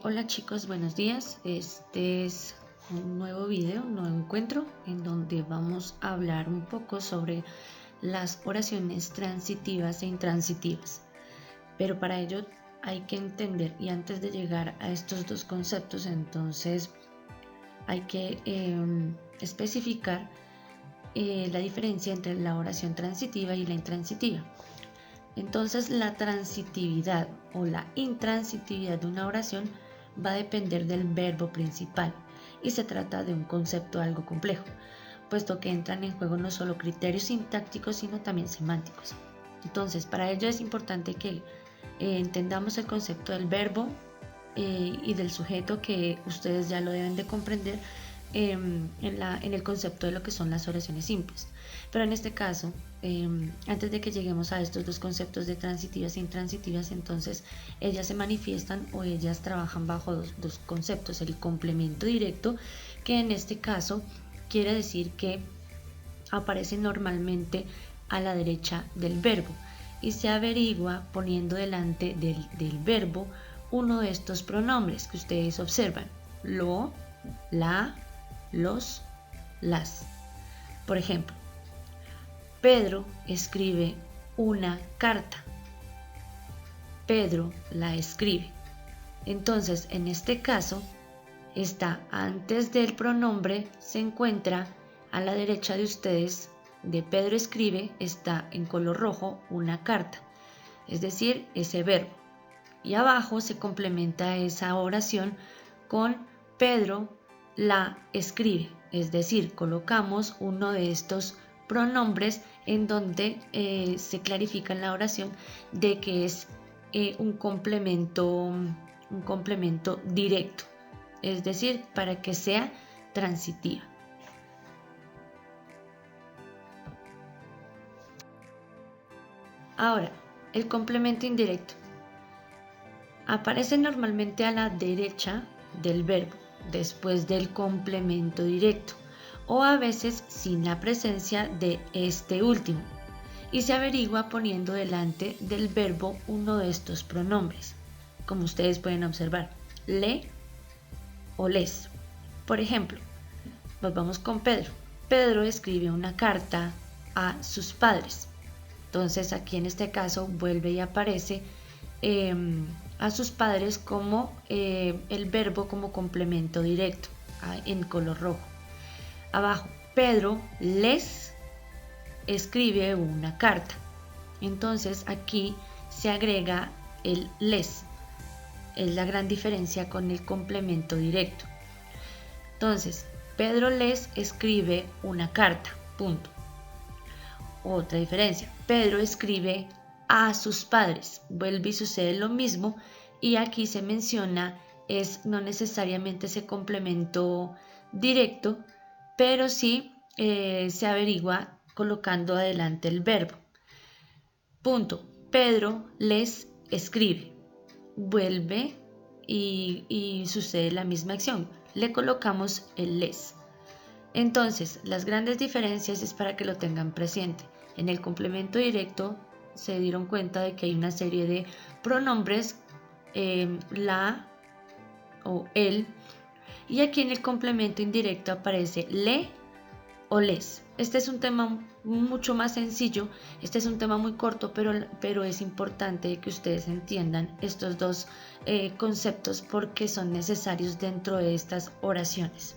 Hola chicos, buenos días. Este es un nuevo video, un nuevo encuentro en donde vamos a hablar un poco sobre las oraciones transitivas e intransitivas. Pero para ello hay que entender, y antes de llegar a estos dos conceptos, entonces hay que especificar la diferencia entre la oración transitiva y la intransitiva. Entonces la transitividad o la intransitividad de una oración va a depender del verbo principal y se trata de un concepto algo complejo, puesto que entran en juego no solo criterios sintácticos sino también semánticos. Entonces para ello es importante que entendamos el concepto del verbo y del sujeto, que ustedes ya lo deben de comprender en el concepto de lo que son las oraciones simples. Pero en este caso, antes de que lleguemos a estos dos conceptos de transitivas e intransitivas, entonces ellas se manifiestan o ellas trabajan bajo dos conceptos: el complemento directo, que en este caso quiere decir que aparece normalmente a la derecha del verbo y se averigua poniendo delante del verbo uno de estos pronombres que ustedes observan: lo, la, los, las. Por ejemplo, Pedro escribe una carta. Pedro la escribe. Entonces, en este caso, está antes del pronombre, se encuentra a la derecha de ustedes, de Pedro escribe, está en color rojo una carta, es decir, ese verbo. Y abajo se complementa esa oración con Pedro la escribe, es decir, colocamos uno de estos pronombres en donde se clarifica en la oración de que es un complemento directo, es decir, para que sea transitiva. Ahora, el complemento indirecto aparece normalmente a la derecha del verbo, después del complemento directo, o a veces sin la presencia de este último, y se averigua poniendo delante del verbo uno de estos pronombres, como ustedes pueden observar: le o les. Por ejemplo, nos vamos con Pedro. Pedro escribe una carta a sus padres. Entonces aquí en este caso vuelve y aparece a sus padres como el verbo como complemento directo, en color rojo. Abajo, Pedro les escribe una carta. Entonces aquí se agrega el les. Es la gran diferencia con el complemento directo. Entonces, Pedro les escribe una carta, punto. Otra diferencia: Pedro escribe a sus padres, vuelve y sucede lo mismo, y aquí se menciona es no necesariamente ese complemento directo, pero sí se averigua colocando adelante el verbo. Punto. Pedro les escribe, vuelve y sucede la misma acción, le colocamos el les. Entonces, las grandes diferencias es para que lo tengan presente. En el complemento directo se dieron cuenta de que hay una serie de pronombres, la o el, y aquí en el complemento indirecto aparece le o les. Este es un tema mucho más sencillo, este es un tema muy corto, pero es importante que ustedes entiendan estos dos conceptos porque son necesarios dentro de estas oraciones.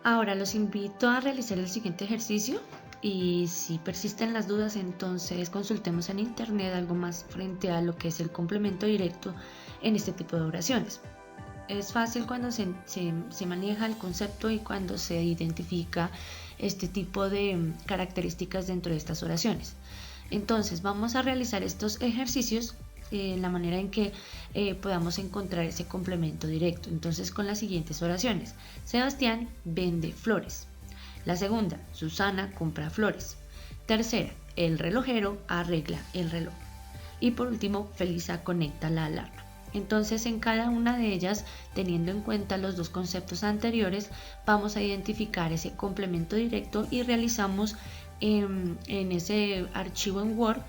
Ahora los invito a realizar el siguiente ejercicio, y si persisten las dudas, entonces consultemos en internet algo más frente a lo que es el complemento directo en este tipo de oraciones. Es fácil cuando se maneja el concepto y cuando se identifica este tipo de características dentro de estas oraciones. Entonces vamos a realizar estos ejercicios la manera en que podamos encontrar ese complemento directo. Entonces, con las siguientes oraciones: Sebastián vende flores. La segunda: Susana compra flores. Tercera: el relojero arregla el reloj. Y por último, Felisa conecta la alarma. Entonces, en cada una de ellas, teniendo en cuenta los dos conceptos anteriores, vamos a identificar ese complemento directo y realizamos en ese archivo en Word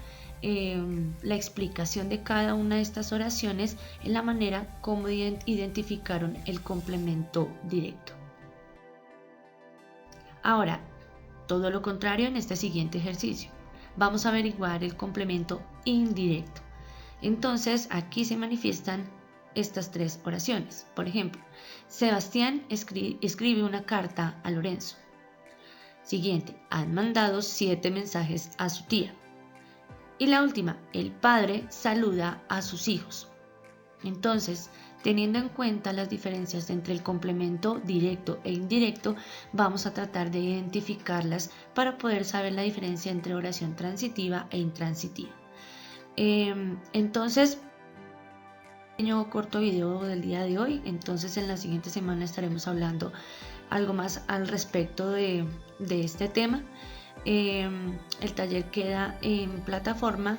la explicación de cada una de estas oraciones en la manera como identificaron el complemento directo. Ahora, todo lo contrario en este siguiente ejercicio. Vamos a averiguar el complemento indirecto. Entonces, aquí se manifiestan estas tres oraciones. Por ejemplo, Sebastián escribe una carta a Lorenzo. Siguiente, han mandado 7 mensajes a su tía. Y la última, el padre saluda a sus hijos. Entonces, teniendo en cuenta las diferencias entre el complemento directo e indirecto, vamos a tratar de identificarlas para poder saber la diferencia entre oración transitiva e intransitiva. Entonces, pequeño corto video del día de hoy. Entonces, en la siguiente semana estaremos hablando algo más al respecto de este tema. El taller queda en plataforma